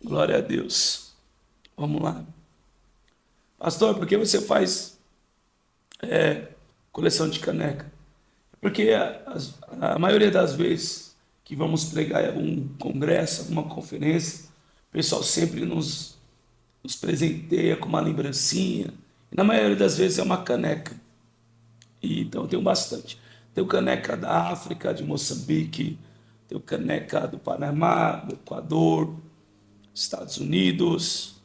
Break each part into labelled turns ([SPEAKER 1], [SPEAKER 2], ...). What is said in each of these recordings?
[SPEAKER 1] Glória a Deus. Vamos lá. Pastor, por que você faz coleção de caneca? Porque a maioria das vezes que vamos pregar em algum congresso, alguma conferência, o pessoal sempre nos presenteia com uma lembrancinha. E na maioria das vezes é uma caneca. E, então eu tenho bastante. Tenho caneca da África, de Moçambique, tenho caneca do Panamá, do Equador, Estados Unidos.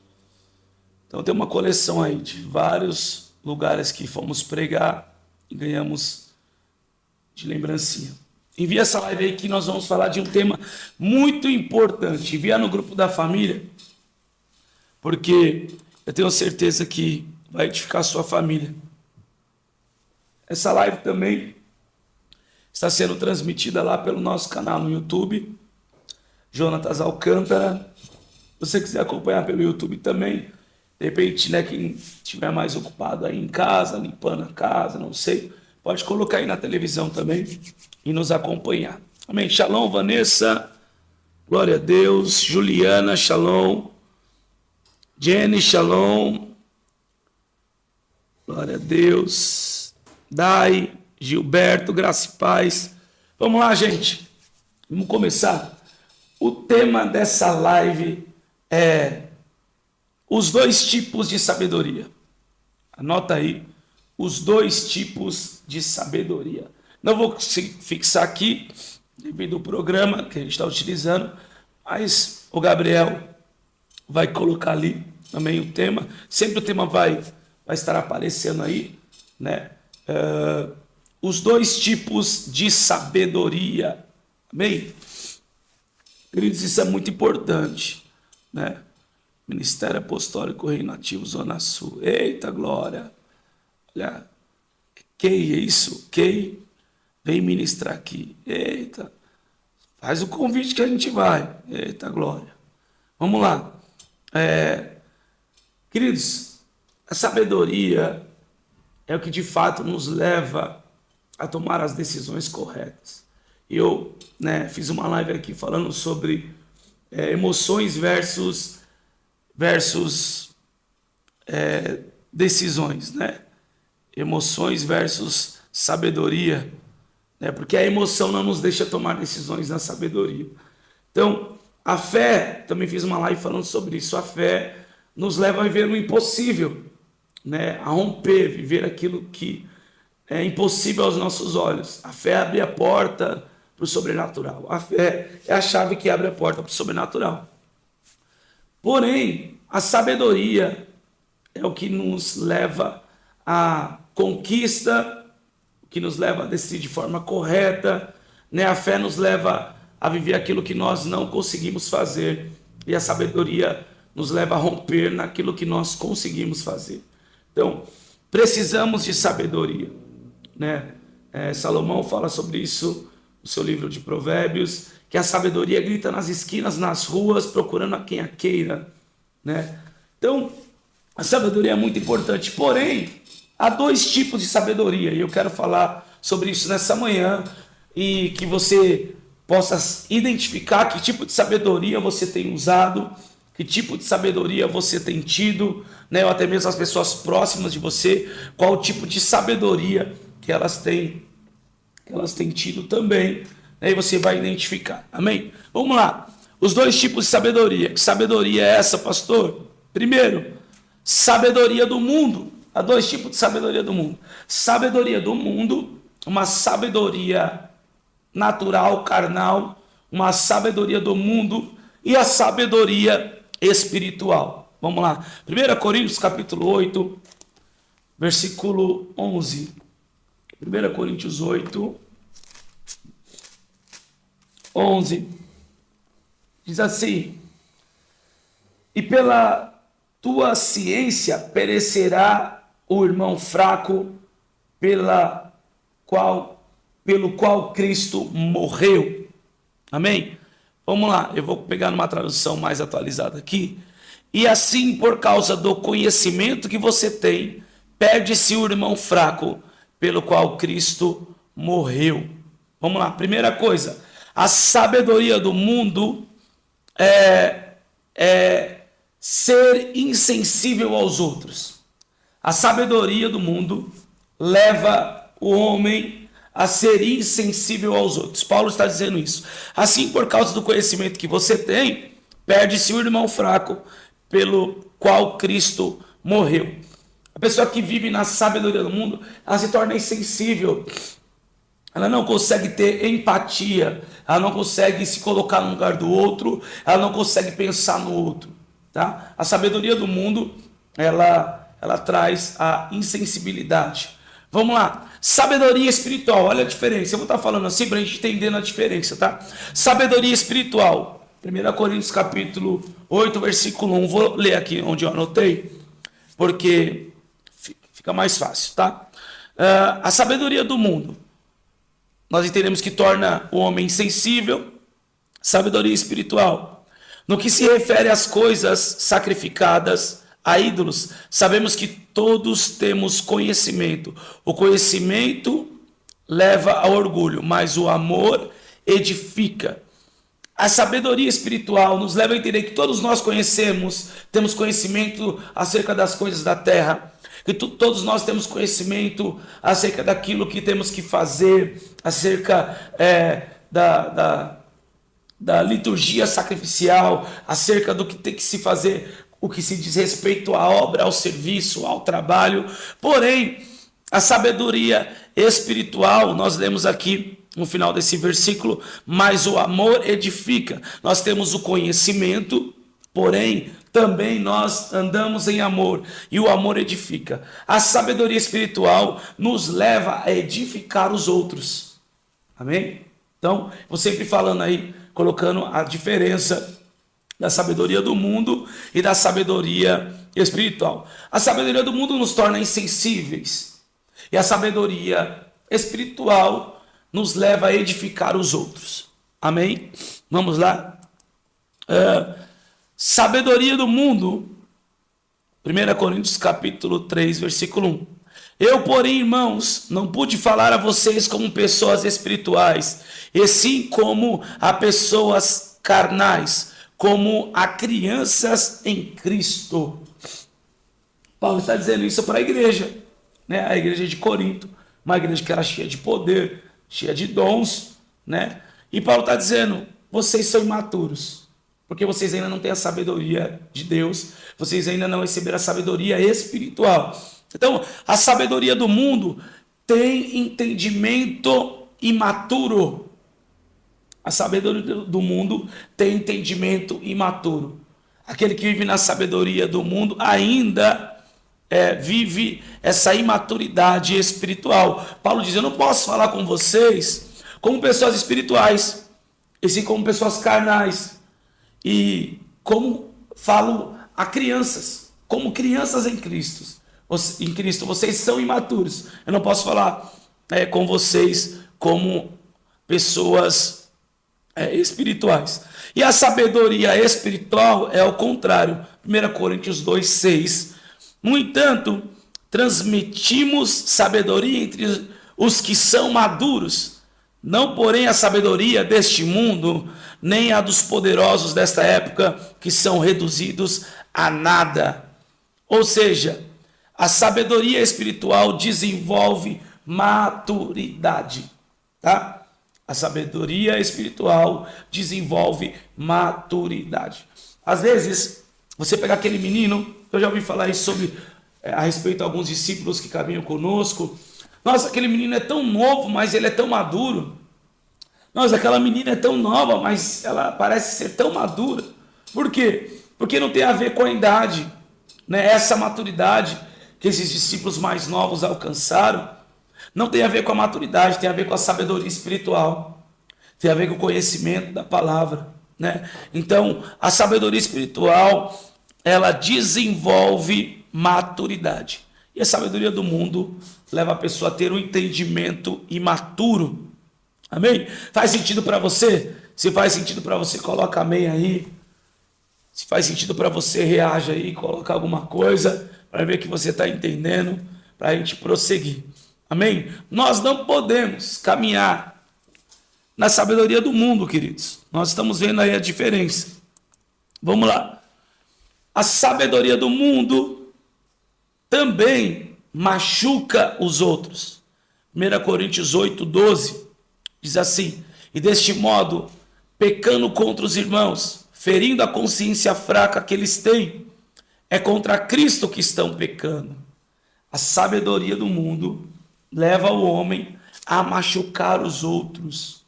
[SPEAKER 1] Então tem uma coleção aí de vários lugares que fomos pregar e ganhamos de lembrancinha. Envia essa live aí que nós vamos falar de um tema muito importante. Envia no grupo da família, porque eu tenho certeza que vai edificar a sua família. Essa live também está sendo transmitida lá pelo nosso canal no YouTube, Jonatas Alcântara. Se você quiser acompanhar pelo YouTube também, de repente, né, quem estiver mais ocupado aí em casa, limpando a casa, não sei, pode colocar aí na televisão também e nos acompanhar. Amém. Shalom, Vanessa. Glória a Deus. Juliana, shalom. Jenny, shalom. Glória a Deus. Dai, Gilberto, graça e paz. Vamos lá, gente. Vamos começar. O tema dessa live é os dois tipos de sabedoria. Anota aí, os dois tipos de sabedoria. Não vou fixar aqui, devido ao programa que a gente está utilizando, mas o Gabriel vai colocar ali também o tema. Sempre o tema vai estar aparecendo aí, né? Os dois tipos de sabedoria. Amém? Queridos, isso é muito importante, né? Ministério Apostólico Reino Ativo Zona Sul. Eita glória! Olha, que é isso? Que vem ministrar aqui. Eita! Faz o convite que a gente vai. Eita glória! Vamos lá. Queridos, a sabedoria é o que de fato nos leva a tomar as decisões corretas. Eu, né, fiz uma live aqui falando sobre emoções versus decisões, né? Emoções versus sabedoria, né? Porque a emoção não nos deixa tomar decisões na sabedoria. Então, a fé, também fiz uma live falando sobre isso, a fé nos leva a viver o impossível, né? A romper, viver aquilo que é impossível aos nossos olhos. A fé abre a porta para o sobrenatural. A fé é a chave que abre a porta para o sobrenatural. Porém, a sabedoria é o que nos leva à conquista, o que nos leva a decidir de forma correta, né? A fé nos leva a viver aquilo que nós não conseguimos fazer, e a sabedoria nos leva a romper naquilo que nós conseguimos fazer. Então, precisamos de sabedoria, né? Salomão fala sobre isso no seu livro de Provérbios, que a sabedoria grita nas esquinas, nas ruas, procurando a quem a queira, né? Então, a sabedoria é muito importante, porém, há dois tipos de sabedoria, e eu quero falar sobre isso nessa manhã, e que você possa identificar que tipo de sabedoria você tem usado, que tipo de sabedoria você tem tido, né? Ou até mesmo as pessoas próximas de você, qual tipo de sabedoria que elas têm tido também, aí você vai identificar, amém? Vamos lá, os dois tipos de sabedoria. Que sabedoria é essa, pastor? Primeiro, sabedoria do mundo. Há dois tipos de sabedoria do mundo. Sabedoria do mundo, uma sabedoria natural, carnal, uma sabedoria do mundo e a sabedoria espiritual. Vamos lá, 1 Coríntios capítulo 8, versículo 11. 1 Coríntios 8, 11, diz assim: e pela tua ciência perecerá o irmão fraco, pelo qual Cristo morreu. Amém? Vamos lá, eu vou pegar numa tradução mais atualizada aqui. E assim, por causa do conhecimento que você tem, perde-se o irmão fraco, pelo qual Cristo morreu. Vamos lá, primeira coisa, a sabedoria do mundo ser insensível aos outros. A sabedoria do mundo leva o homem a ser insensível aos outros. Paulo está dizendo isso. Assim, por causa do conhecimento que você tem, perde-se o irmão fraco pelo qual Cristo morreu. A pessoa que vive na sabedoria do mundo, ela se torna insensível. Ela não consegue ter empatia, ela não consegue se colocar no lugar do outro, ela não consegue pensar no outro. Tá? A sabedoria do mundo, ela traz a insensibilidade. Vamos lá, sabedoria espiritual, olha a diferença. Eu vou estar falando assim para a gente entender a diferença, tá? Sabedoria espiritual, 1 Coríntios capítulo 8, versículo 1. Vou ler aqui onde eu anotei, porque fica mais fácil, tá? A sabedoria do mundo, nós entendemos que torna o homem insensível. Sabedoria espiritual, no que se refere às coisas sacrificadas a ídolos, sabemos que todos temos conhecimento. O conhecimento leva ao orgulho, mas o amor edifica. A sabedoria espiritual nos leva a entender que todos nós temos conhecimento acerca das coisas da terra, que todos nós temos conhecimento acerca daquilo que temos que fazer, acerca da liturgia sacrificial, acerca do que tem que se fazer, o que se diz respeito à obra, ao serviço, ao trabalho. Porém, a sabedoria espiritual, nós lemos aqui no final desse versículo, mas o amor edifica. Nós temos o conhecimento, porém, também nós andamos em amor, e o amor edifica. A sabedoria espiritual nos leva a edificar os outros. Amém? Então, vou sempre falando aí, colocando a diferença da sabedoria do mundo e da sabedoria espiritual. A sabedoria do mundo nos torna insensíveis, e a sabedoria espiritual nos leva a edificar os outros. Amém? Vamos lá? Sabedoria do mundo, 1 Coríntios capítulo 3, versículo 1. Eu, porém, irmãos, não pude falar a vocês como pessoas espirituais, e sim como a pessoas carnais, como a crianças em Cristo. Paulo está dizendo isso para a igreja, né? A igreja de Corinto, uma igreja que era cheia de poder, cheia de dons, né? E Paulo está dizendo, vocês são imaturos, porque vocês ainda não têm a sabedoria de Deus, vocês ainda não receberam a sabedoria espiritual. Então, a sabedoria do mundo tem entendimento imaturo. A sabedoria do mundo tem entendimento imaturo. Aquele que vive na sabedoria do mundo ainda vive essa imaturidade espiritual. Paulo diz, eu não posso falar com vocês como pessoas espirituais, e sim como pessoas carnais. E como falo a crianças, como crianças em Cristo. Em Cristo, vocês são imaturos. Eu não posso falar com vocês como pessoas espirituais. E a sabedoria espiritual é o contrário. 1 Coríntios 2, 6. No entanto, transmitimos sabedoria entre os que são maduros, não porém a sabedoria deste mundo, nem a dos poderosos desta época, que são reduzidos a nada. Ou seja, a sabedoria espiritual desenvolve maturidade, tá? A sabedoria espiritual desenvolve maturidade. Às vezes, você pega aquele menino, eu já ouvi falar isso a respeito de alguns discípulos que caminham conosco. Nossa, aquele menino é tão novo, mas ele é tão maduro. Nossa, aquela menina é tão nova, mas ela parece ser tão madura. Por quê? Porque não tem a ver com a idade, né? Essa maturidade que esses discípulos mais novos alcançaram não tem a ver com a maturidade, tem a ver com a sabedoria espiritual, tem a ver com o conhecimento da palavra, né? Então, a sabedoria espiritual, ela desenvolve maturidade. E a sabedoria do mundo leva a pessoa a ter um entendimento imaturo. Amém? Faz sentido para você? Se faz sentido para você, coloca amém aí. Se faz sentido para você, reage aí, coloca alguma coisa para ver que você está entendendo, para a gente prosseguir. Amém? Nós não podemos caminhar na sabedoria do mundo, queridos. Nós estamos vendo aí a diferença. Vamos lá. A sabedoria do mundo também machuca os outros. 1 Coríntios 8:12 diz assim: e deste modo, pecando contra os irmãos, ferindo a consciência fraca que eles têm, é contra Cristo que estão pecando. A sabedoria do mundo leva o homem a machucar os outros,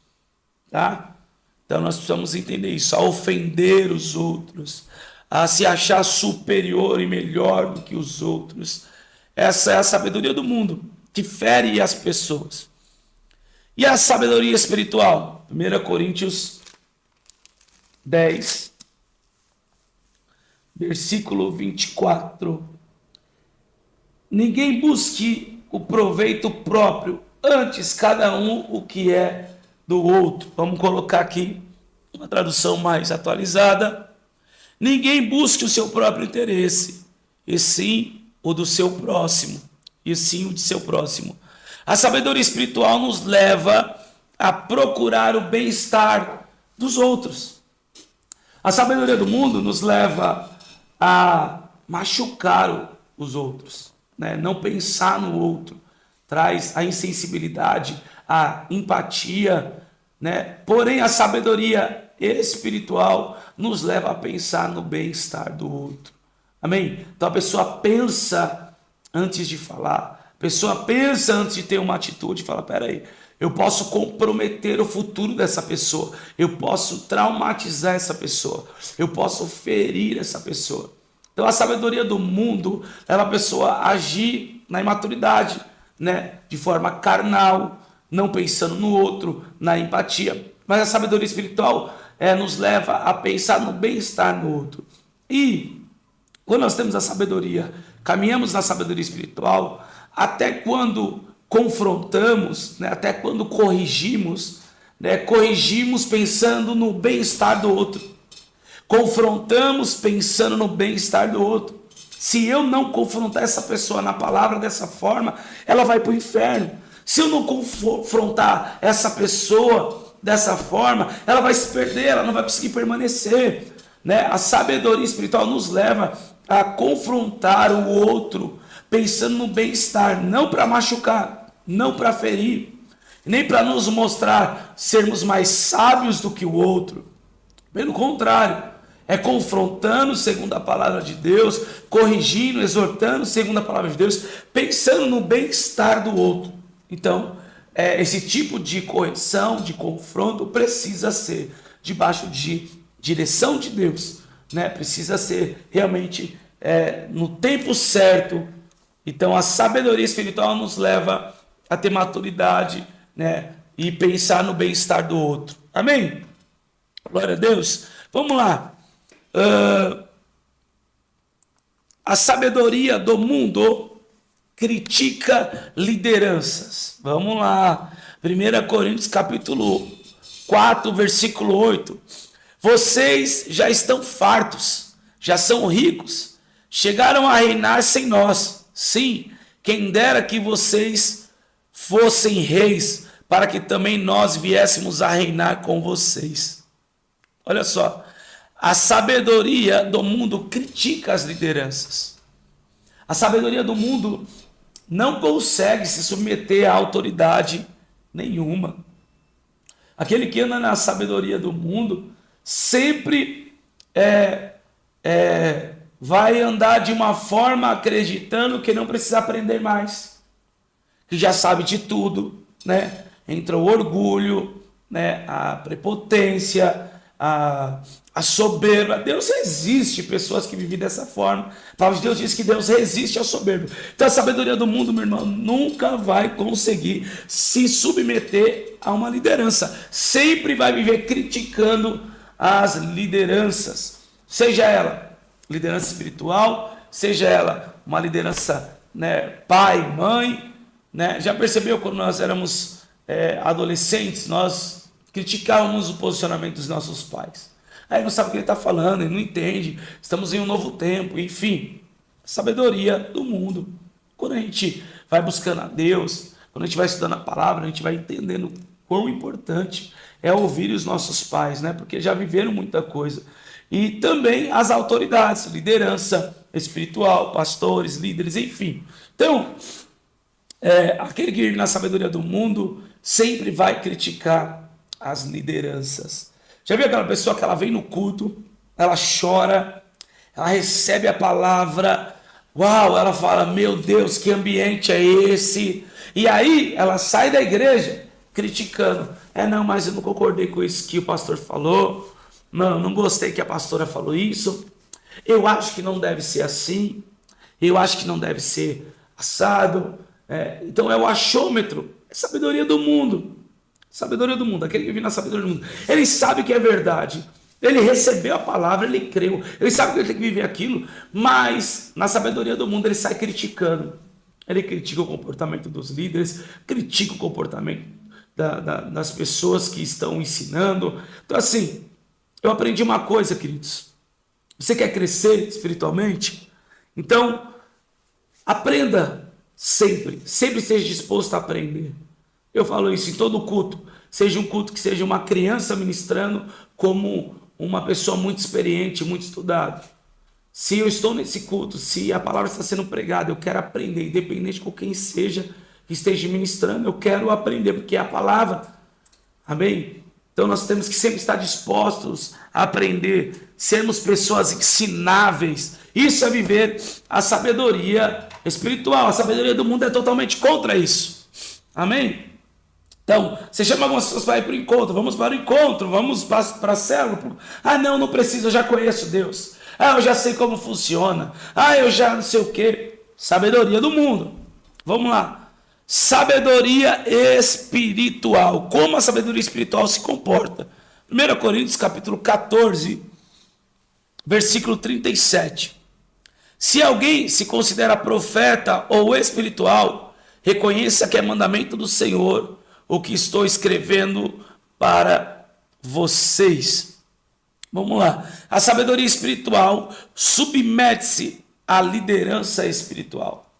[SPEAKER 1] tá? Então nós precisamos entender isso, a ofender os outros, a se achar superior e melhor do que os outros. Essa é a sabedoria do mundo, que fere as pessoas. E a sabedoria espiritual? 1 Coríntios 10, versículo 24. Ninguém busque o proveito próprio, antes cada um o que é do outro. Vamos colocar aqui uma tradução mais atualizada. Ninguém busque o seu próprio interesse, e sim o do seu próximo, e sim o de seu próximo. A sabedoria espiritual nos leva a procurar o bem-estar dos outros. A sabedoria do mundo nos leva a machucar os outros, né? Não pensar no outro, traz a insensibilidade, a empatia, né? Porém, a sabedoria espiritual nos leva a pensar no bem-estar do outro. Amém? Então a pessoa pensa antes de falar, a pessoa pensa antes de ter uma atitude, fala, peraí, eu posso comprometer o futuro dessa pessoa, eu posso traumatizar essa pessoa, eu posso ferir essa pessoa. Então a sabedoria do mundo leva a pessoa a agir na imaturidade, né? De forma carnal, não pensando no outro, na empatia. Mas a sabedoria espiritual nos leva a pensar no bem-estar no outro. E quando nós temos a sabedoria, caminhamos na sabedoria espiritual, até quando confrontamos, né, até quando corrigimos, né, corrigimos pensando no bem-estar do outro. Confrontamos pensando no bem-estar do outro. Se eu não confrontar essa pessoa na palavra dessa forma, ela vai para o inferno. Se eu não confrontar essa pessoa dessa forma, ela vai se perder, ela não vai conseguir permanecer, né? A sabedoria espiritual nos leva a confrontar o outro, pensando no bem-estar, não para machucar, não para ferir, nem para nos mostrar sermos mais sábios do que o outro. Pelo contrário, é confrontando segundo a palavra de Deus, corrigindo, exortando segundo a palavra de Deus, pensando no bem-estar do outro. Então, esse tipo de correção, de confronto, precisa ser debaixo de direção de Deus, né? Precisa ser realmente no tempo certo. Então, a sabedoria espiritual nos leva a ter maturidade, né? E pensar no bem-estar do outro. Amém? Glória a Deus. Vamos lá. A sabedoria do mundo critica lideranças. Vamos lá. 1 Coríntios capítulo 4, versículo 8. Vocês já estão fartos, já são ricos, chegaram a reinar sem nós. Sim, quem dera que vocês fossem reis, para que também nós viéssemos a reinar com vocês. Olha só. A sabedoria do mundo critica as lideranças. A sabedoria do mundo não consegue se submeter a autoridade nenhuma. Aquele que anda na sabedoria do mundo sempre vai andar de uma forma acreditando que não precisa aprender mais, que já sabe de tudo, né? Entra o orgulho, né? A prepotência, a soberba. Deus resiste pessoas que vivem dessa forma. A palavra de Deus diz que Deus resiste ao soberbo. Então a sabedoria do mundo, meu irmão, nunca vai conseguir se submeter a uma liderança. Sempre vai viver criticando as lideranças. Seja ela liderança espiritual, seja ela uma liderança, né, pai, mãe, né? Já percebeu quando nós éramos adolescentes, nós criticávamos o posicionamento dos nossos pais. Aí não sabe o que ele está falando, ele não entende, estamos em um novo tempo, enfim. Sabedoria do mundo. Quando a gente vai buscando a Deus, quando a gente vai estudando a palavra, a gente vai entendendo quão importante é ouvir os nossos pais, né? Porque já viveram muita coisa. e também as autoridades, liderança espiritual, pastores, líderes, enfim. Então, aquele que vive na sabedoria do mundo sempre vai criticar as lideranças. Já viu aquela pessoa que ela vem no culto, ela chora, ela recebe a palavra, uau, ela fala, meu Deus, que ambiente é esse? E aí ela sai da igreja criticando. Não, mas eu não concordei com isso que o pastor falou. Não gostei que a pastora falou isso. Eu acho que não deve ser assim. Eu acho que não deve ser assado. Então é o achômetro, é sabedoria do mundo. Sabedoria do mundo, aquele que vive na sabedoria do mundo. Ele sabe que é verdade. Ele recebeu a palavra, ele creu. Ele sabe que ele tem que viver aquilo, mas na sabedoria do mundo ele sai criticando. Ele critica o comportamento dos líderes, critica o comportamento das pessoas que estão ensinando. Então assim, eu aprendi uma coisa, queridos. Você quer crescer espiritualmente? Então, aprenda sempre. Sempre esteja disposto a aprender. Eu falo isso em todo culto. Seja um culto que seja uma criança ministrando, como uma pessoa muito experiente, muito estudada. Se eu estou nesse culto, se a palavra está sendo pregada, eu quero aprender, independente com quem seja que esteja ministrando, eu quero aprender, porque é a palavra. Amém? Então nós temos que sempre estar dispostos a aprender, sermos pessoas ensináveis. Isso é viver a sabedoria espiritual. A sabedoria do mundo é totalmente contra isso. Amém? Então, você chama algumas pessoas para ir para o encontro, vamos para o encontro, vamos para a célula. Não preciso, eu já conheço Deus. Eu já sei como funciona. Eu já não sei o que. Sabedoria do mundo. Vamos lá. Sabedoria espiritual. Como a sabedoria espiritual se comporta? 1 Coríntios capítulo 14, versículo 37. Se alguém se considera profeta ou espiritual, reconheça que é mandamento do Senhor o que estou escrevendo para vocês. Vamos lá. A sabedoria espiritual submete-se à liderança espiritual.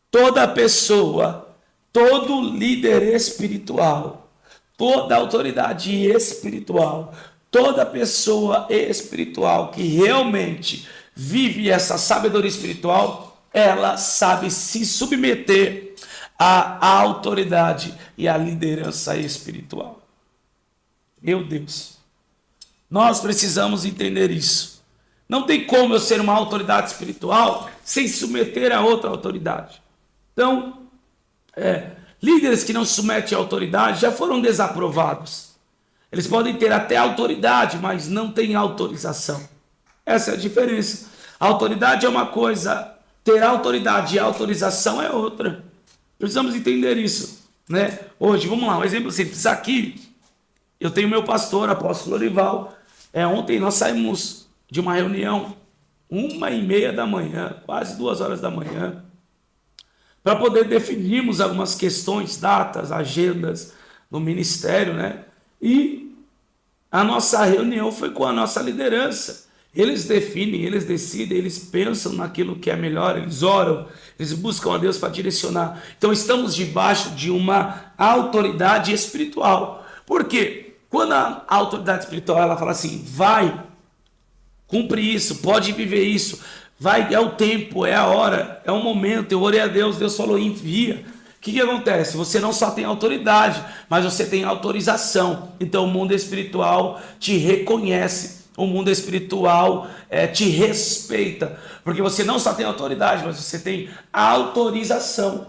[SPEAKER 1] Toda pessoa, todo líder espiritual, toda autoridade espiritual, toda pessoa espiritual que realmente vive essa sabedoria espiritual, ela sabe se submeter à autoridade e à liderança espiritual. Meu Deus, nós precisamos entender isso. Não tem como eu ser uma autoridade espiritual sem submeter a outra autoridade. Então, líderes que não se submetem à autoridade já foram desaprovados. Eles podem ter até autoridade, mas não têm autorização. Essa é a diferença. A autoridade é uma coisa, ter autoridade e autorização é outra. Precisamos entender isso, né? Hoje, vamos lá, um exemplo simples. Aqui, eu tenho meu pastor, apóstolo Orival. Ontem nós saímos de uma reunião, 1h30 da manhã, quase 2 horas da manhã, para poder definirmos algumas questões, datas, agendas no ministério, né? E a nossa reunião foi com a nossa liderança. Eles definem, eles decidem, eles pensam naquilo que é melhor, eles oram, eles buscam a Deus para direcionar. Então estamos debaixo de uma autoridade espiritual. Por quê? Quando a autoridade espiritual ela fala assim, vai, cumpre isso, pode viver isso, vai, é o tempo, é a hora, é o momento, eu orei a Deus, Deus falou, envia. O que acontece? Você não só tem autoridade, mas você tem autorização. Então o mundo espiritual te reconhece. O mundo espiritual te respeita, porque você não só tem autoridade, mas você tem autorização,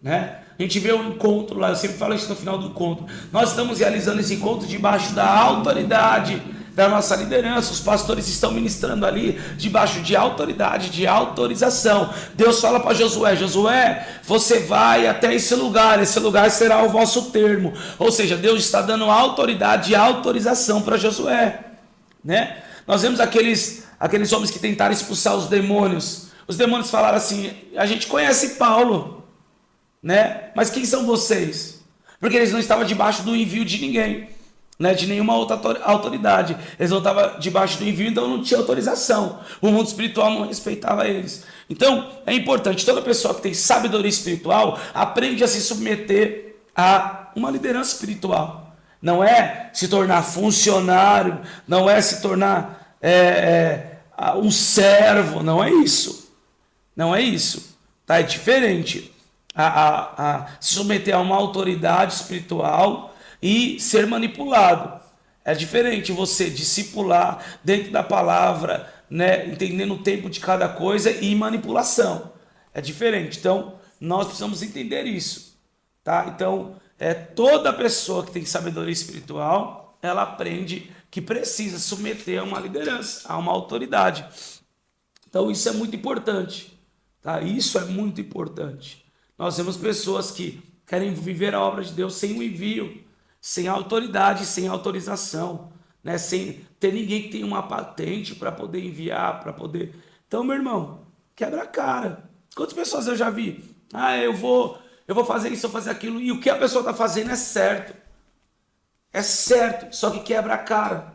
[SPEAKER 1] né? A gente vê um encontro lá, eu sempre falo isso no final do encontro. Nós estamos realizando esse encontro debaixo da autoridade da nossa liderança. Os pastores estão ministrando ali debaixo de autoridade, de autorização. Deus fala para Josué, Josué, você vai até esse lugar será o vosso termo. Ou seja, Deus está dando autoridade e autorização para Josué. Né? Nós vemos aqueles homens que tentaram expulsar os demônios. Os demônios falaram assim, a gente conhece Paulo, né? Mas quem são vocês? Porque eles não estavam debaixo do envio de ninguém, né? De nenhuma outra autoridade. Eles não estavam debaixo do envio, então não tinha autorização. O mundo espiritual não respeitava eles. Então é importante, toda pessoa que tem sabedoria espiritual aprende a se submeter a uma liderança espiritual. Não é se tornar funcionário, não é se tornar um servo, não é isso. Não é isso. Tá? É diferente se submeter a uma autoridade espiritual e ser manipulado. É diferente você discipular dentro da palavra, né, entendendo o tempo de cada coisa, e manipulação. É diferente. Então, nós precisamos entender isso. Tá? Então, toda pessoa que tem sabedoria espiritual, ela aprende que precisa submeter a uma liderança, a uma autoridade. Então, isso é muito importante. Tá? Isso é muito importante. Nós temos pessoas que querem viver a obra de Deus sem o envio, sem autoridade, sem autorização, né? Sem ter ninguém que tenha uma patente para poder enviar, para poder... Então, meu irmão, quebra a cara. Quantas pessoas eu já vi? Eu vou fazer isso, eu vou fazer aquilo, e o que a pessoa está fazendo é certo. É certo, só que quebra a cara.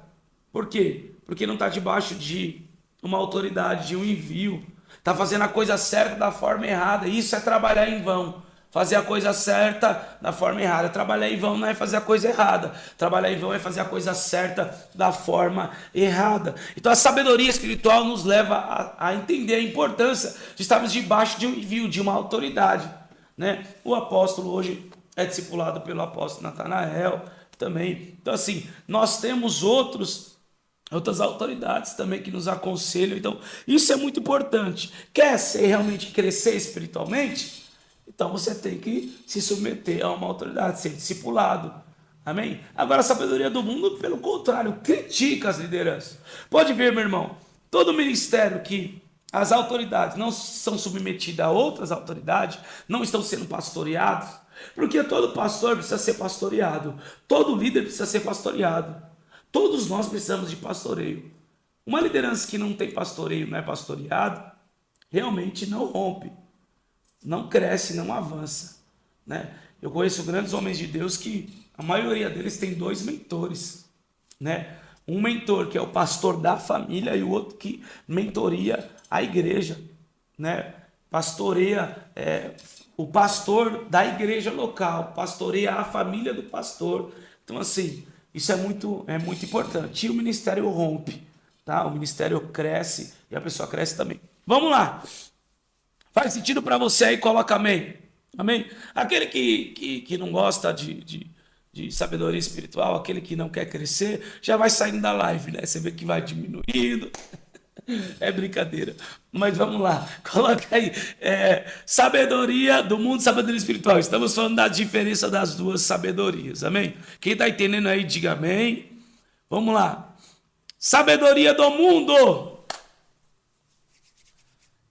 [SPEAKER 1] Por quê? Porque não está debaixo de uma autoridade, de um envio. Está fazendo a coisa certa da forma errada. Isso é trabalhar em vão. Fazer a coisa certa da forma errada. Trabalhar em vão não é fazer a coisa errada. Trabalhar em vão é fazer a coisa certa da forma errada. Então a sabedoria espiritual nos leva a entender a importância de estarmos debaixo de um envio, de uma autoridade, né? O apóstolo hoje é discipulado pelo apóstolo Natanael também. Então assim, nós temos outras autoridades também que nos aconselham. Então, isso é muito importante. Quer ser realmente crescer espiritualmente? Então, você tem que se submeter a uma autoridade, ser discipulado. Amém? Agora, a sabedoria do mundo, pelo contrário, critica as lideranças. Pode ver, meu irmão, todo ministério que as autoridades não são submetidas a outras autoridades, não estão sendo pastoreados, porque todo pastor precisa ser pastoreado, todo líder precisa ser pastoreado. Todos nós precisamos de pastoreio. Uma liderança que não tem pastoreio, não é pastoreado, realmente não rompe, não cresce, não avança, né? Eu conheço grandes homens de Deus que a maioria deles tem 2 mentores, né? Um mentor que é o pastor da família e o outro que mentoria a igreja, né? Pastoreia o pastor da igreja local, pastoreia a família do pastor. Então assim, isso é muito importante. E o ministério rompe, tá? O ministério cresce e a pessoa cresce também. Vamos lá. Faz sentido para você aí? Coloca amém. Amém? Aquele que não gosta de sabedoria espiritual, aquele que não quer crescer, já vai saindo da live, né? Você vê que vai diminuindo. É brincadeira. Mas vamos lá. Coloca aí. Sabedoria do mundo, sabedoria espiritual. Estamos falando da diferença das duas sabedorias. Amém? Quem está entendendo aí, diga amém. Vamos lá. Sabedoria do mundo.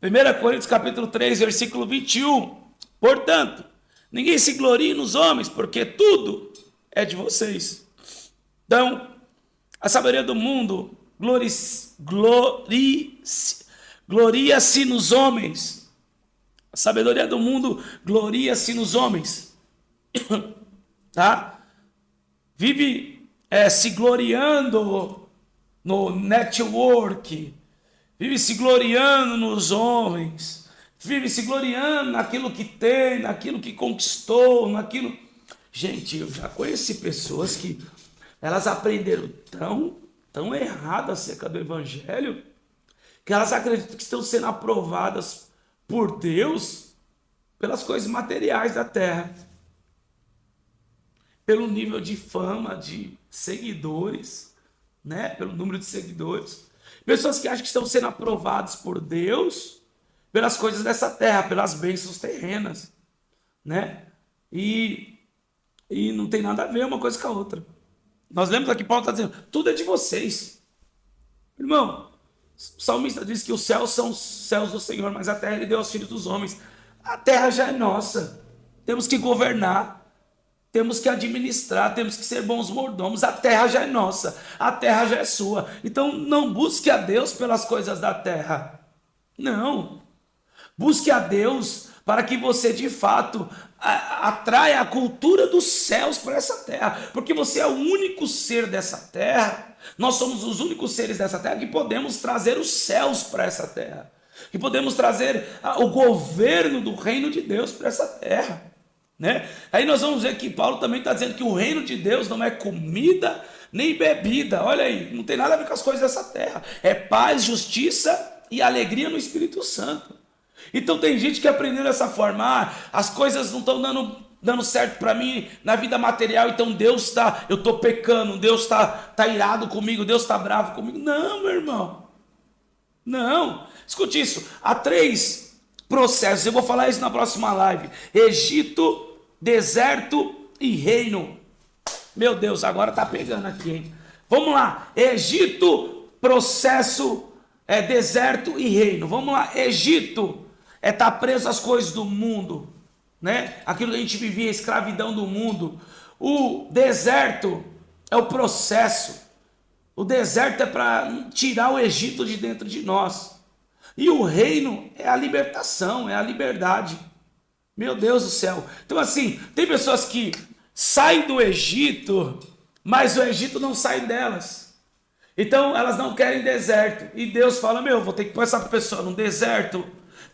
[SPEAKER 1] 1 Coríntios capítulo 3, versículo 21. Portanto, ninguém se glorie nos homens, porque tudo é de vocês. Então, a sabedoria do mundo gloria-se nos homens. A sabedoria do mundo gloria-se nos homens. Tá? Vive se gloriando no network. Vive se gloriando nos homens. Vive se gloriando naquilo que tem, naquilo que conquistou, naquilo... Gente, eu já conheci pessoas que elas aprenderam tão errado acerca do evangelho, que elas acreditam que estão sendo aprovadas por Deus pelas coisas materiais da terra, pelo nível de fama, de seguidores, né? Pelo número de seguidores. Pessoas que acham que estão sendo aprovadas por Deus pelas coisas dessa terra, pelas bênçãos terrenas, né? E não tem nada a ver uma coisa com a outra. Nós lemos aqui, Paulo está dizendo, tudo é de vocês. Irmão, o salmista diz que os céus são os céus do Senhor, mas a terra ele deu aos filhos dos homens. A terra já é nossa. Temos que governar, temos que administrar, temos que ser bons mordomos. A terra já é nossa, a terra já é sua. Então não busque a Deus pelas coisas da terra. Não. Busque a Deus para que você de fato atraia a cultura dos céus para essa terra, porque você é o único ser dessa terra. Nós somos os únicos seres dessa terra que podemos trazer os céus para essa terra, que podemos trazer o governo do reino de Deus para essa terra, né? Aí nós vamos ver que Paulo também está dizendo que o reino de Deus não é comida nem bebida. Olha aí, não tem nada a ver com as coisas dessa terra. É paz, justiça e alegria no Espírito Santo. Então tem gente que aprendeu dessa forma, as coisas não estão dando certo para mim na vida material, então Deus está, eu estou pecando, Deus tá irado comigo, Deus está bravo comigo. Não, meu irmão, não. Escute isso, há 3 processos, eu vou falar isso na próxima live: Egito, deserto e reino. Meu Deus, agora tá pegando aqui, hein? Vamos lá, Egito, processo, deserto e reino. Vamos lá, Egito é estar preso às coisas do mundo, né? Aquilo que a gente vivia, a escravidão do mundo. O deserto é o processo. O deserto é para tirar o Egito de dentro de nós. E o reino é a libertação, é a liberdade. Meu Deus do céu. Então assim, tem pessoas que saem do Egito, mas o Egito não sai delas. Então elas não querem deserto. E Deus fala, vou ter que pôr essa pessoa no deserto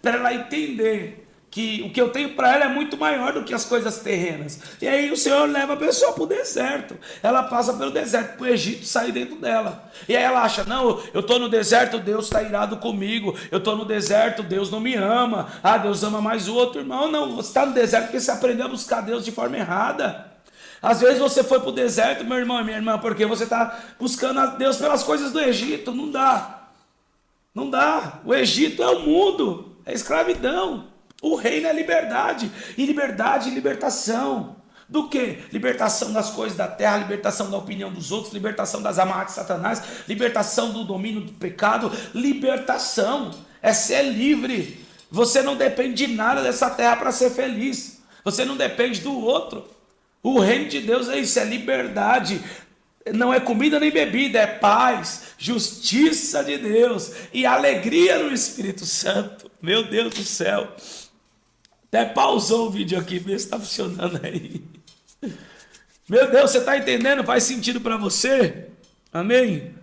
[SPEAKER 1] para ela entender que o que eu tenho para ela é muito maior do que as coisas terrenas. E aí o Senhor leva a pessoa para o deserto. Ela passa pelo deserto, para o Egito sair dentro dela. E aí ela acha, não, eu estou no deserto, Deus está irado comigo. Eu estou no deserto, Deus não me ama. Deus ama mais o outro. Irmão, não, você está no deserto porque você aprendeu a buscar Deus de forma errada. Às vezes você foi para o deserto, meu irmão e minha irmã, porque você está buscando a Deus pelas coisas do Egito. Não dá. Não dá. O Egito é o mundo. É escravidão. O reino é liberdade. E liberdade e libertação. Do que? Libertação das coisas da terra, libertação da opinião dos outros, libertação das amarras de Satanás, libertação do domínio do pecado. Libertação é ser livre. Você não depende de nada dessa terra para ser feliz. Você não depende do outro. O reino de Deus é isso, é liberdade. Não é comida nem bebida, é paz, justiça de Deus e alegria no Espírito Santo. Meu Deus do céu. Até pausou o vídeo aqui, vê se está funcionando aí. Meu Deus, você está entendendo? Faz sentido para você? Amém?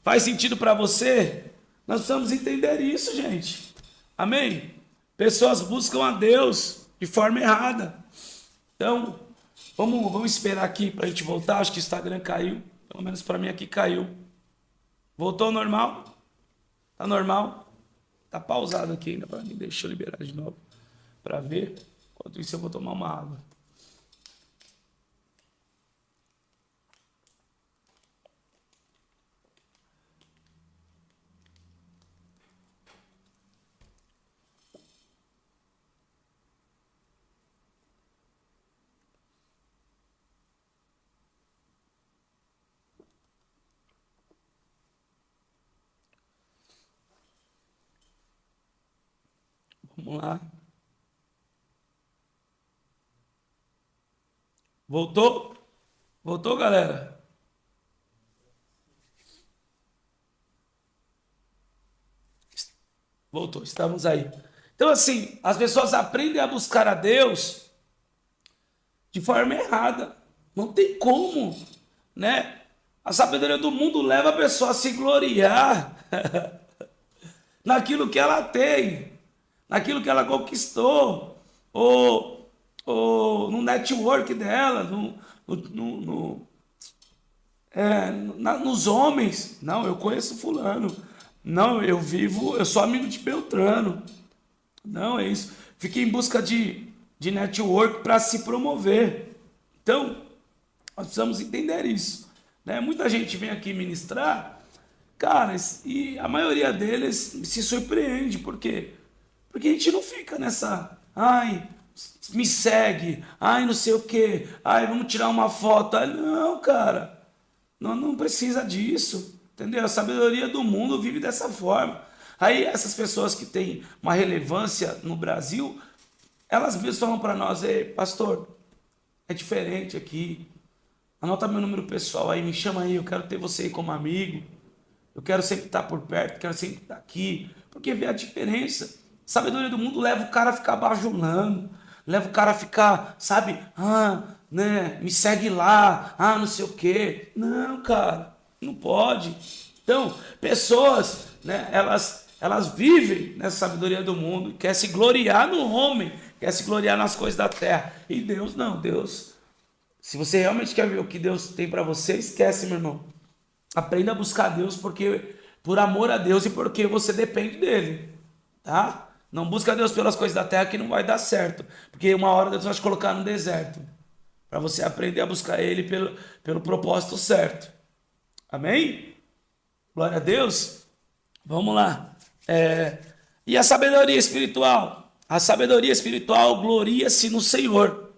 [SPEAKER 1] Faz sentido para você? Nós precisamos entender isso, gente. Amém? Pessoas buscam a Deus de forma errada. Então, vamos esperar aqui para a gente voltar. Acho que o Instagram caiu. Pelo menos para mim aqui caiu. Voltou ao normal? Tá normal? Tá pausado aqui ainda para mim. Deixa eu liberar de novo para ver. Enquanto isso eu vou tomar uma água. Vamos lá. Voltou? Voltou, galera? Voltou, estamos aí. Então, assim, as pessoas aprendem a buscar a Deus de forma errada. Não tem como, né? A sabedoria do mundo leva a pessoa a se gloriar naquilo que ela tem, naquilo que ela conquistou, ou no network dela, nos homens. Não, eu conheço fulano. Não, eu sou amigo de Beltrano. Não, é isso. Fica em busca de network para se promover. Então, nós precisamos entender isso, né? Muita gente vem aqui ministrar, cara, e a maioria deles se surpreende. Por quê? Porque a gente não fica nessa, me segue, não sei o quê, vamos tirar uma foto. Não, cara, não precisa disso, entendeu? A sabedoria do mundo vive dessa forma. Aí essas pessoas que têm uma relevância no Brasil, elas mesmas falam para nós, pastor, é diferente aqui, anota meu número pessoal aí, me chama aí, eu quero ter você aí como amigo, eu quero sempre estar por perto, quero sempre estar aqui, porque vê a diferença. A sabedoria do mundo leva o cara a ficar bajulando, leva o cara a ficar, sabe, né, me segue lá, não sei o quê. Não, cara, não pode. Então, pessoas, né, elas vivem nessa sabedoria do mundo, quer se gloriar no homem, quer se gloriar nas coisas da terra. E Deus não, Deus Se você realmente quer ver o que Deus tem para você, esquece, meu irmão. Aprenda a buscar Deus porque por amor a Deus e porque você depende dele, tá? Não busca Deus pelas coisas da terra que não vai dar certo, porque uma hora Deus vai te colocar no deserto para você aprender a buscar ele pelo propósito certo. Amém? Glória a Deus. Vamos lá. E a sabedoria espiritual? A sabedoria espiritual gloria-se no Senhor.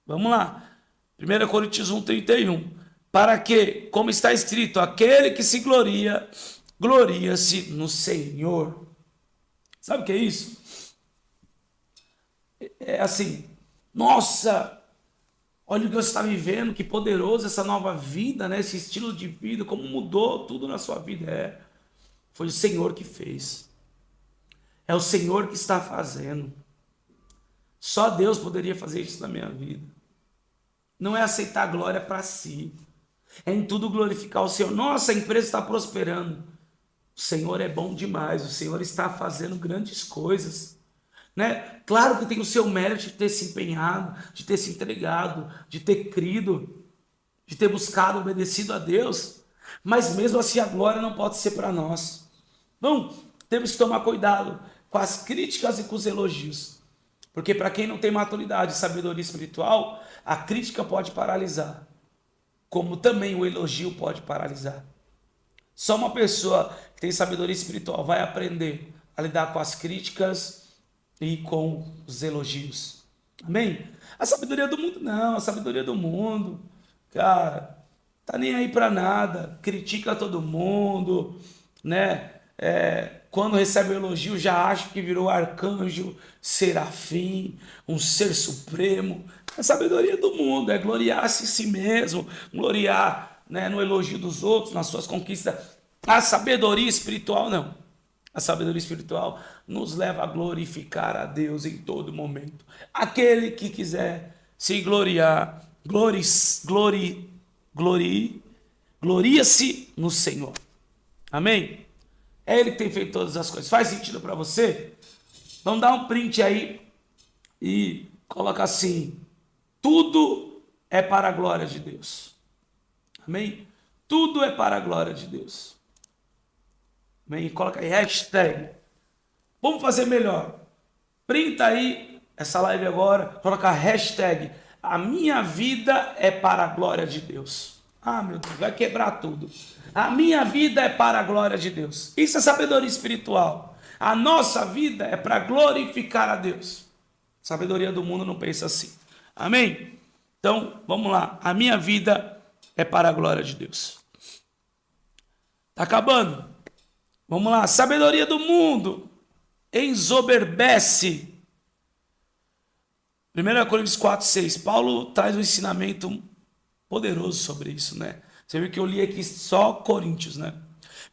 [SPEAKER 1] Vamos lá. 1 Coríntios 1:31. Para que, como está escrito, aquele que se gloria, gloria-se no Senhor. Sabe o que é isso? É assim, nossa, olha o que você está vivendo, que poderoso essa nova vida, né? Esse estilo de vida, como mudou tudo na sua vida. Foi o Senhor que fez. É o Senhor que está fazendo. Só Deus poderia fazer isso na minha vida. Não é aceitar a glória para si. É em tudo glorificar o Senhor. Nossa, a empresa está prosperando. O Senhor é bom demais. O Senhor está fazendo grandes coisas. Né? Claro que tem o seu mérito de ter se empenhado, de ter se entregado, de ter crido, de ter buscado, obedecido a Deus. Mas mesmo assim a glória não pode ser para nós. Não, temos que tomar cuidado com as críticas e com os elogios. Porque para quem não tem maturidade e sabedoria espiritual, a crítica pode paralisar, como também o elogio pode paralisar. Só uma pessoa que tem sabedoria espiritual vai aprender a lidar com as críticas e com os elogios. Amém? A sabedoria do mundo não, a sabedoria do mundo, cara, tá nem aí para nada, critica todo mundo, né? Quando recebe o elogio já acha que virou arcanjo, serafim, um ser supremo. A sabedoria do mundo é gloriar-se em si mesmo, gloriar, né, no elogio dos outros, nas suas conquistas. A sabedoria espiritual não. A sabedoria espiritual nos leva a glorificar a Deus em todo momento. Aquele que quiser se gloriar, gloria-se no Senhor. Amém? É Ele que tem feito todas as coisas. Faz sentido para você? Então dá um print aí e coloca assim: tudo é para a glória de Deus. Amém? Tudo é para a glória de Deus. Amém? Coloca aí hashtag. Vamos fazer melhor. Printa aí essa live agora. Coloca hashtag. A minha vida é para a glória de Deus. Ah, meu Deus, vai quebrar tudo. A minha vida é para a glória de Deus. Isso é sabedoria espiritual. A nossa vida é para glorificar a Deus. Sabedoria do mundo não pensa assim. Amém? Então, vamos lá. A minha vida é para a glória de Deus. Está acabando. Vamos lá. Sabedoria do mundo ensoberbece. 1 Coríntios 4:6. Paulo traz um ensinamento poderoso sobre isso, né? Você viu que eu li aqui só Coríntios, né?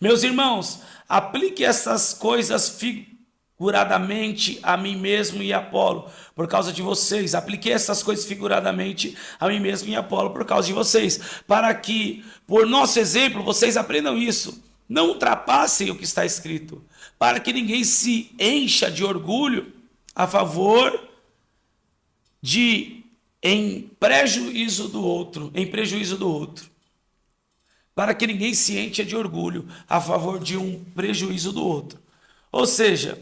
[SPEAKER 1] Meus irmãos, aplique essas coisas figuradamente a mim mesmo e a Apolo, por causa de vocês. Apliquei essas coisas figuradamente a mim mesmo e a Apolo, por causa de vocês, para que, por nosso exemplo, vocês aprendam isso. Não ultrapassem o que está escrito, para que ninguém se encha de orgulho a favor de em prejuízo do outro, para que ninguém se encha de orgulho a favor de um prejuízo do outro. Ou seja,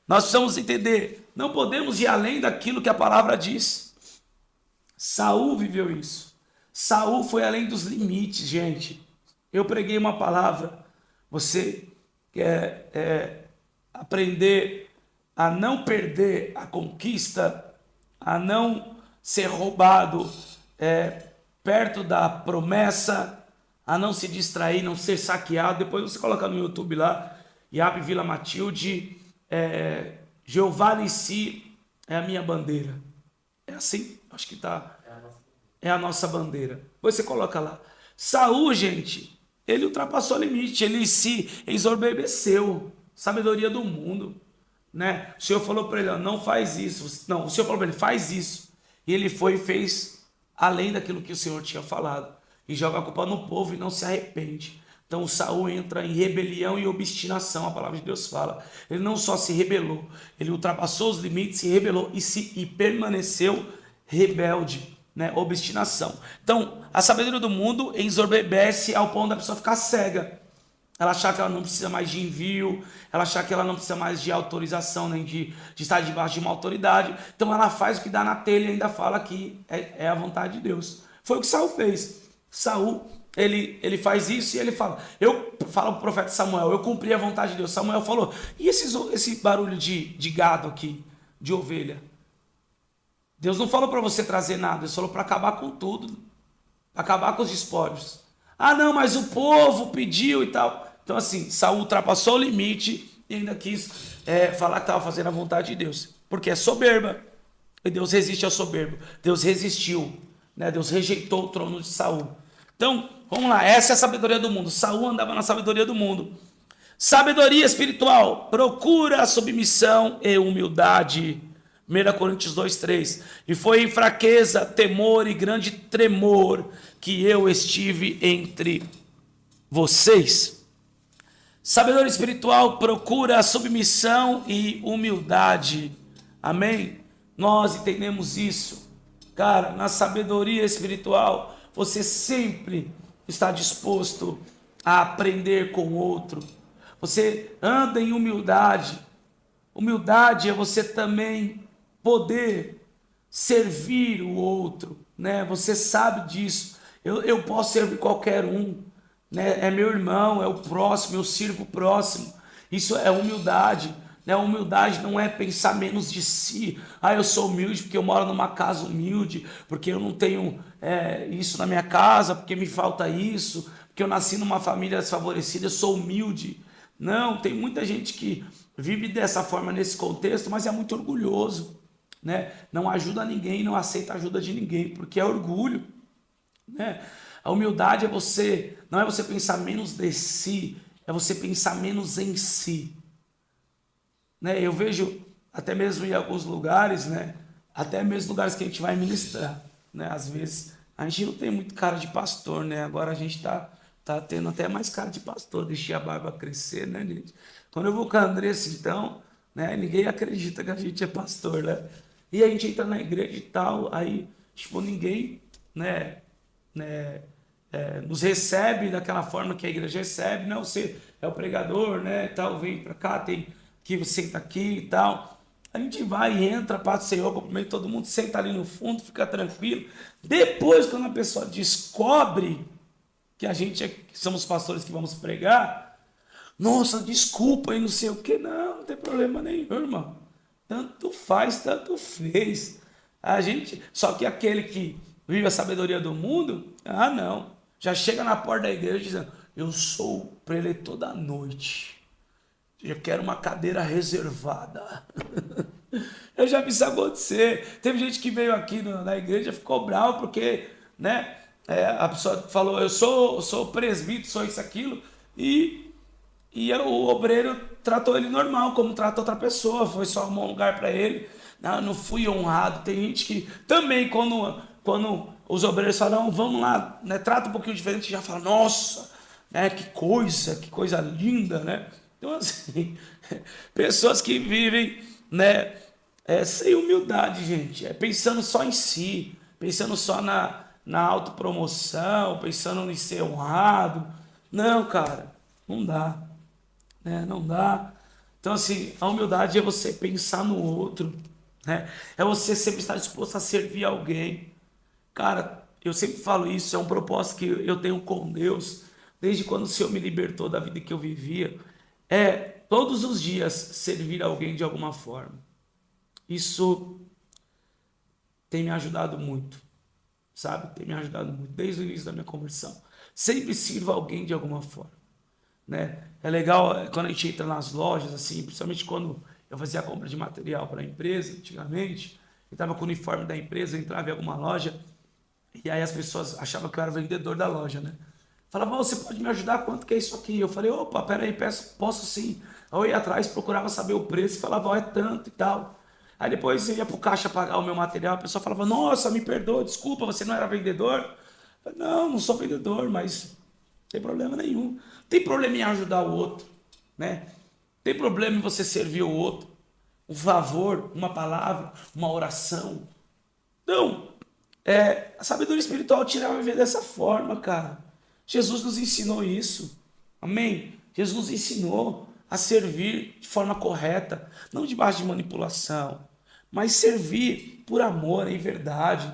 [SPEAKER 1] nós precisamos entender, não podemos ir além daquilo que a palavra diz. Saul viveu isso. Saul foi além dos limites, gente. Eu preguei uma palavra, você quer aprender a não perder a conquista, a não ser roubado perto da promessa, a não se distrair, não ser saqueado. Depois você coloca no YouTube lá, Iabe Vila Matilde, Jeová Nissi é a minha bandeira. É assim? Acho que tá. É a nossa bandeira. Depois você coloca lá. Saul, gente, ele ultrapassou o limite, ele se exorbeceu. Sabedoria do mundo. Né? O Senhor falou para ele, não faz isso. Não, o Senhor falou para ele, faz isso. E ele foi e fez além daquilo que o Senhor tinha falado. E joga a culpa no povo e não se arrepende. Então o Saul entra em rebelião e obstinação, a palavra de Deus fala. Ele não só se rebelou, ele ultrapassou os limites, se rebelou e permaneceu rebelde, né? Obstinação. Então, a sabedoria do mundo ensoberbece ao ponto da pessoa ficar cega. Ela achar que ela não precisa mais de envio, ela achar que ela não precisa mais de autorização, nem de estar debaixo de uma autoridade. Então ela faz o que dá na telha e ainda fala que é a vontade de Deus. Foi o que Saul fez. Saul, ele faz isso e ele fala, fala para o profeta Samuel, eu cumpri a vontade de Deus. Samuel falou, e esse barulho de gado aqui, de ovelha? Deus não falou para você trazer nada, Deus falou para acabar com tudo, acabar com os despojos. Ah, não, mas o povo pediu e tal. Então, assim, Saul ultrapassou o limite e ainda quis falar que estava fazendo a vontade de Deus. Porque é soberba. E Deus resiste ao soberbo. Deus resistiu, né? Deus rejeitou o trono de Saul. Então, vamos lá. Essa é a sabedoria do mundo. Saul andava na sabedoria do mundo. Sabedoria espiritual. Procura a submissão e humildade. 1 Coríntios 2:3. E foi em fraqueza, temor e grande tremor que eu estive entre vocês. Sabedoria espiritual procura a submissão e humildade. Amém? Nós entendemos isso. Cara, na sabedoria espiritual, você sempre está disposto a aprender com o outro. Você anda em humildade. Humildade é você também poder servir o outro, né? Você sabe disso. Eu posso servir qualquer um, né? É meu irmão, é o próximo, eu sirvo o próximo. Isso é humildade, né? Humildade não é pensar menos de si. Ah, eu sou humilde porque eu moro numa casa humilde, porque eu não tenho isso na minha casa, porque me falta isso, porque eu nasci numa família desfavorecida, eu sou humilde. Não, tem muita gente que vive dessa forma nesse contexto, mas é muito orgulhoso, né? Não ajuda ninguém, não aceita a ajuda de ninguém, porque é orgulho, né? A humildade não é você pensar menos de si, é você pensar menos em si, né? Eu vejo até mesmo em alguns lugares, né? Até mesmo lugares que a gente vai ministrar, né? Às vezes a gente não tem muito cara de pastor, né? Agora a gente tá tendo até mais cara de pastor, deixei a barba crescer, né, gente? Quando eu vou com a Andressa, então, né? Ninguém acredita que a gente é pastor, né? E a gente entra na igreja e tal, aí, tipo, ninguém, nos recebe daquela forma que a igreja recebe, não, você é o pregador, né, tal, vem pra cá, tem que você senta aqui e tal. A gente vai e entra, paz do Senhor, cumprimenta todo mundo, senta ali no fundo, fica tranquilo. Depois, quando a pessoa descobre que que somos pastores que vamos pregar, nossa, desculpa aí, não sei o que, não tem problema nenhum, irmão. Tanto faz, tanto fez. Só que aquele que vive a sabedoria do mundo, não, já chega na porta da igreja dizendo, eu sou o preletor da noite, eu quero uma cadeira reservada. Eu já vi isso acontecer. Teve gente que veio aqui na igreja, ficou bravo porque, né, a pessoa falou, eu sou presbítero, sou isso, aquilo, e o obreiro tratou ele normal, como trata outra pessoa, foi só arrumar um lugar para ele. Não fui honrado. Tem gente que também, quando os obreiros falam, vamos lá, né, trata um pouquinho diferente, já fala, nossa, né, que coisa linda, né? Então, assim, pessoas que vivem, né, sem humildade, gente, pensando só em si, pensando só na autopromoção, pensando em ser honrado. Não, cara, não dá. Né? Não dá. Então, assim, a humildade é você pensar no outro, né? É você sempre estar disposto a servir alguém. Cara, eu sempre falo isso, é um propósito que eu tenho com Deus, desde quando o Senhor me libertou da vida que eu vivia, todos os dias servir alguém de alguma forma. Isso tem me ajudado muito, sabe? Tem me ajudado muito, desde o início da minha conversão. Sempre sirva alguém de alguma forma, né? É legal quando a gente entra nas lojas, assim, principalmente quando eu fazia a compra de material para a empresa, antigamente, eu estava com o uniforme da empresa, eu entrava em alguma loja, e aí as pessoas achavam que eu era vendedor da loja, né? Falavam, você pode me ajudar? Quanto que é isso aqui? Eu falei, opa, peraí, posso sim. Aí eu ia atrás, procurava saber o preço, e falava, é tanto e tal. Aí depois eu ia pro caixa pagar o meu material, a pessoa falava, nossa, me perdoa, desculpa, você não era vendedor? Eu falei, não sou vendedor, mas não tem problema nenhum. Não tem problema em ajudar o outro, né? Não tem problema em você servir o outro. Um favor, uma palavra, uma oração. Então, a sabedoria espiritual te leva a viver dessa forma, cara. Jesus nos ensinou isso. Amém? Jesus nos ensinou a servir de forma correta, não debaixo de manipulação, mas servir por amor, em verdade,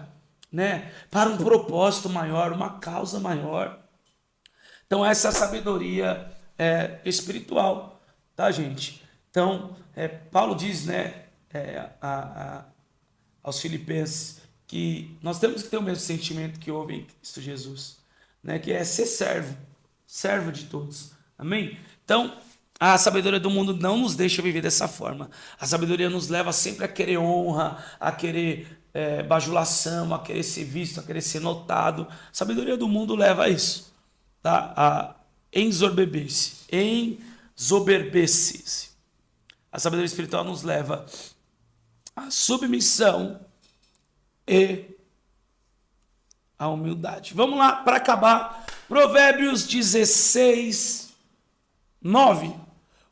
[SPEAKER 1] né? Para um propósito maior, uma causa maior. Então, essa é a sabedoria espiritual, tá, gente? Então, Paulo diz, né, aos Filipenses, que nós temos que ter o mesmo sentimento que houve em Cristo Jesus, né, que é ser servo, servo de todos. Amém? Então, a sabedoria do mundo não nos deixa viver dessa forma. A sabedoria nos leva sempre a querer honra, a querer bajulação, a querer ser visto, a querer ser notado. A sabedoria do mundo leva a isso, tá? A ensoberbecer-se. A sabedoria espiritual nos leva à submissão e à humildade. Vamos lá, para acabar, Provérbios 16, 9.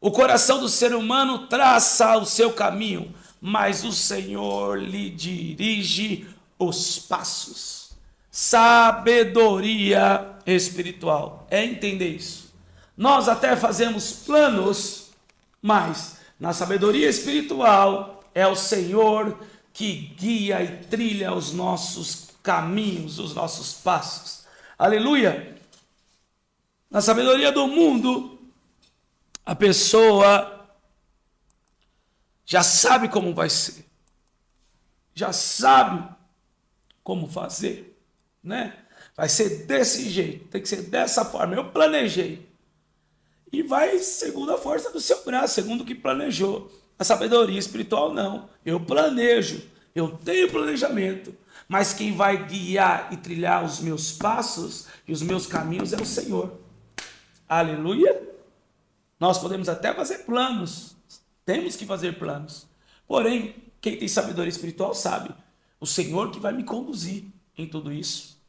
[SPEAKER 1] O coração do ser humano traça o seu caminho, mas o Senhor lhe dirige os passos. Sabedoria espiritual é entender isso. Nós até fazemos planos, mas na sabedoria espiritual é o Senhor que guia e trilha os nossos caminhos, os nossos passos. Aleluia! Na sabedoria do mundo, a pessoa já sabe como vai ser, já sabe como fazer, né? Vai ser desse jeito, tem que ser dessa forma. Eu planejei. E vai segundo a força do seu braço, segundo o que planejou. A sabedoria espiritual não. Eu planejo, eu tenho planejamento, mas quem vai guiar e trilhar os meus passos e os meus caminhos é o Senhor. Aleluia! Nós podemos até fazer planos, temos que fazer planos. Porém, quem tem sabedoria espiritual sabe, o Senhor que vai me conduzir em tudo isso.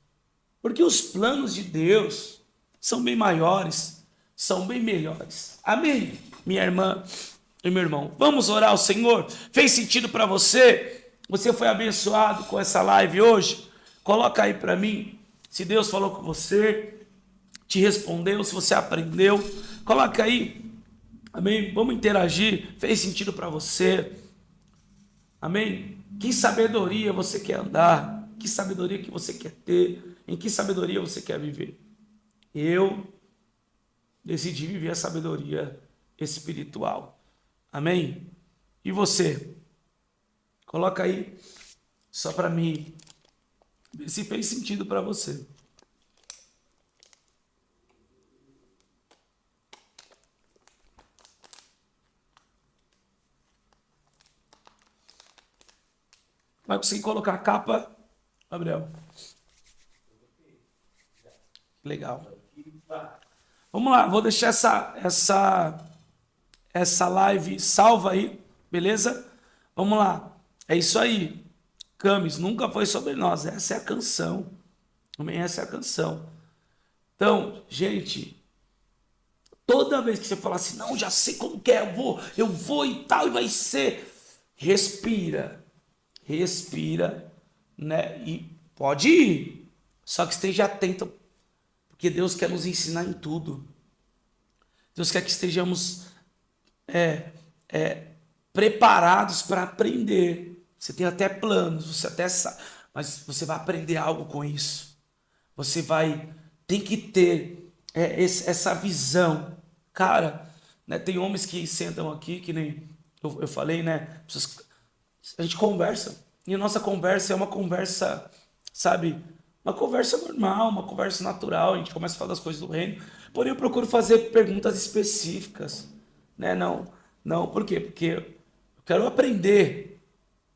[SPEAKER 1] Porque os planos de Deus são bem maiores, são bem melhores. Amém? Minha irmã e meu irmão, vamos orar ao Senhor? Fez sentido para você? Você foi abençoado com essa live hoje? Coloca aí para mim, se Deus falou com você, te respondeu, se você aprendeu, coloca aí. Amém? Vamos interagir. Fez sentido para você? Amém? Que sabedoria você quer andar? Que sabedoria que você quer ter? Em que sabedoria você quer viver? Eu decidi viver a sabedoria espiritual. Amém? E você? Coloca aí, só para mim ver se fez sentido para você. Vai conseguir colocar a capa, Gabriel? Legal. Vamos lá, vou deixar essa live salva aí, beleza? Vamos lá. É isso aí. Camis, nunca foi sobre nós. Essa é a canção. Também essa é a canção. Então, gente, toda vez que você falar assim, não, já sei como que é, eu vou e tal, e vai ser. Respira, né? E pode ir. Só que esteja atento, porque Deus quer nos ensinar em tudo. Deus quer que estejamos preparados para aprender. Você tem até planos, você até sabe, mas você vai aprender algo com isso. Você tem que ter essa visão. Cara, né, tem homens que sentam aqui, que nem eu falei, né? A gente conversa, e a nossa conversa é uma conversa, sabe? Uma conversa normal, uma conversa natural, a gente começa a falar das coisas do reino. Porém, eu procuro fazer perguntas específicas, né? Não, por quê? Porque eu quero aprender.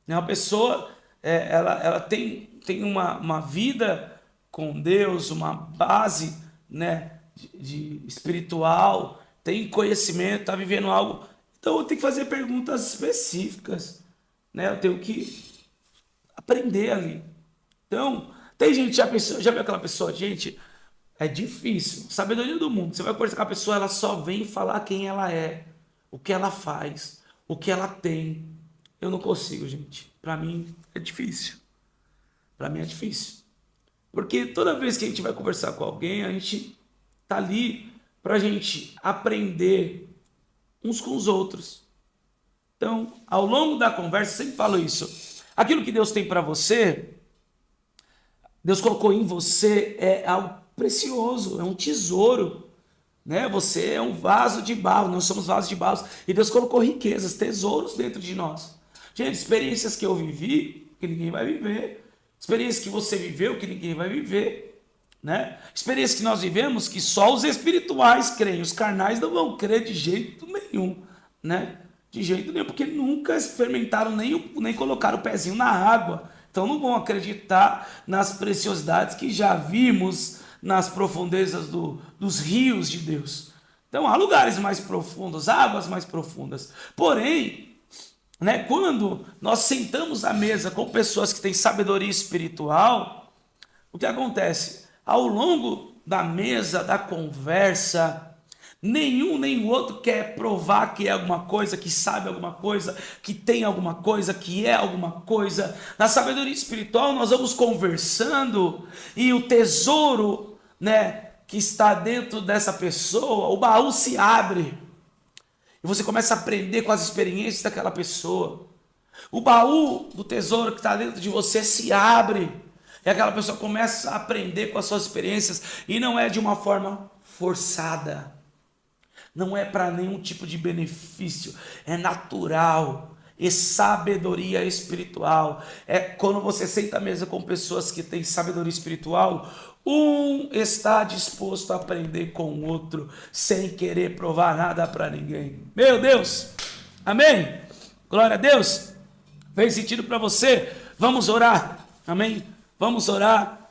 [SPEAKER 1] Né? Uma pessoa, ela tem uma vida com Deus, uma base, né, de espiritual, tem conhecimento, está vivendo algo. Então, eu tenho que fazer perguntas específicas, né? Eu tenho que aprender ali. Então, tem gente, já viu aquela pessoa? Gente, é difícil. Sabedoria do mundo. Você vai conversar com a pessoa, ela só vem falar quem ela é, o que ela faz, o que ela tem. Eu não consigo, gente. Para mim é difícil. Para mim é difícil. Porque toda vez que a gente vai conversar com alguém, a gente tá ali para a gente aprender uns com os outros. Então, ao longo da conversa, eu sempre falo isso. Aquilo que Deus tem para você, Deus colocou em você, é algo precioso, é um tesouro, né? Você é um vaso de barro, nós somos vasos de barro, e Deus colocou riquezas, tesouros dentro de nós. Gente, experiências que eu vivi, que ninguém vai viver. Experiências que você viveu, que ninguém vai viver, né? Experiências que nós vivemos, que só os espirituais creem, os carnais não vão crer de jeito nenhum, né? De jeito nenhum, porque nunca experimentaram nem colocaram o pezinho na água. Então não vão acreditar nas preciosidades que já vimos nas profundezas dos rios de Deus. Então há lugares mais profundos, águas mais profundas. Porém, né, quando nós sentamos à mesa com pessoas que têm sabedoria espiritual, o que acontece? Ao longo da mesa, da conversa, nenhum nem o outro quer provar que é alguma coisa, que sabe alguma coisa, que tem alguma coisa, que é alguma coisa. Na sabedoria espiritual nós vamos conversando e o tesouro, né, que está dentro dessa pessoa, o baú se abre. E você começa a aprender com as experiências daquela pessoa. O baú do tesouro que está dentro de você se abre. E aquela pessoa começa a aprender com as suas experiências. E não é de uma forma forçada. Não é para nenhum tipo de benefício. É natural. E sabedoria espiritual. É quando você senta à mesa com pessoas que têm sabedoria espiritual, um está disposto a aprender com o outro, sem querer provar nada para ninguém. Meu Deus! Amém? Glória a Deus! Fez sentido para você? Vamos orar. Amém? Vamos orar.